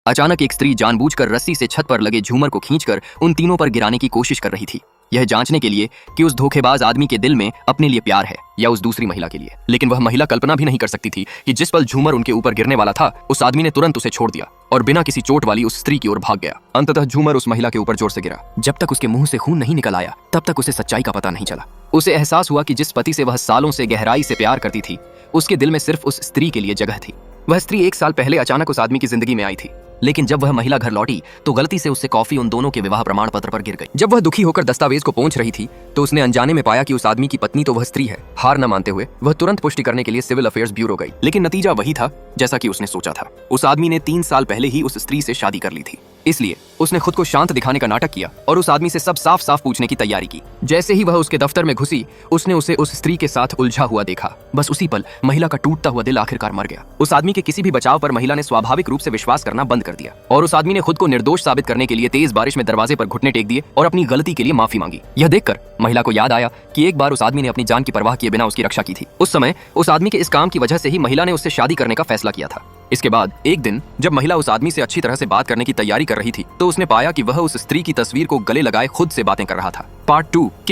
अचानक एक स्त्री जानबूझकर रस्सी से छत पर लगे झूमर को खींचकर उन तीनों पर गिराने की कोशिश कर रही थी, यह जांचने के लिए कि उस धोखेबाज आदमी के दिल में अपने लिए प्यार है या उस दूसरी महिला के लिए। लेकिन वह महिला कल्पना भी नहीं कर सकती थी कि जिस पल झूमर उनके ऊपर गिरने वाला था, उस आदमी ने तुरंत उसे छोड़ दिया और बिना किसी चोट वाली उस स्त्री की ओर भाग गया। अंततः झूमर उस महिला के ऊपर जोर से गिरा। जब तक उसके मुंह से खून नहीं निकल आया, तब तक उसे सच्चाई का पता नहीं चला। उसे एहसास हुआ कि जिस पति से वह सालों से गहराई से प्यार करती थी, उसके दिल में सिर्फ उस स्त्री के लिए जगह थी। वह स्त्री 1 साल पहले अचानक उस आदमी की जिंदगी में आई थी, लेकिन जब वह महिला घर लौटी तो गलती से उससे कॉफी उन दोनों के विवाह प्रमाण पत्र पर गिर गई। जब वह दुखी होकर दस्तावेज को पोंछ रही थी तो उसने अनजाने में पाया कि उस आदमी की पत्नी तो वह स्त्री है। हार न मानते हुए वह तुरंत पुष्टि करने के लिए सिविल अफेयर्स ब्यूरो गई, लेकिन नतीजा वही था जैसा कि उसने सोचा था। उस आदमी ने 3 साल पहले ही उस स्त्री से शादी कर ली थी। इसलिए उसने खुद को शांत दिखाने का नाटक किया और उस आदमी से सब साफ साफ पूछने की तैयारी की। जैसे ही वह उसके दफ्तर में घुसी, उसने उसे उस स्त्री के साथ उलझा हुआ देखा। बस उसी पल महिला का टूटता हुआ दिल आखिरकार मर गया। उस आदमी के किसी भी बचाव पर महिला ने स्वाभाविक रूप से विश्वास करना बंद कर दिया और उस आदमी ने खुद को निर्दोष साबित करने के लिए तेज बारिश में दरवाजे पर घुटने टेक दिए और अपनी गलती के लिए माफी मांगी। यह देखकर महिला को याद आया कि एक बार उस आदमी ने अपनी जान की परवाह किए बिना उसकी रक्षा की थी। उस समय उस आदमी के इस काम की वजह से ही महिला ने उससे शादी करने का फैसला किया था। इसके बाद एक दिन जब महिला उस आदमी से अच्छी तरह से बात करने की तैयारी कर रही थी, तो उसने पाया कि वह उस स्त्री की तस्वीर को गले लगाए खुद से बातें कर रहा था। पार्ट 2 के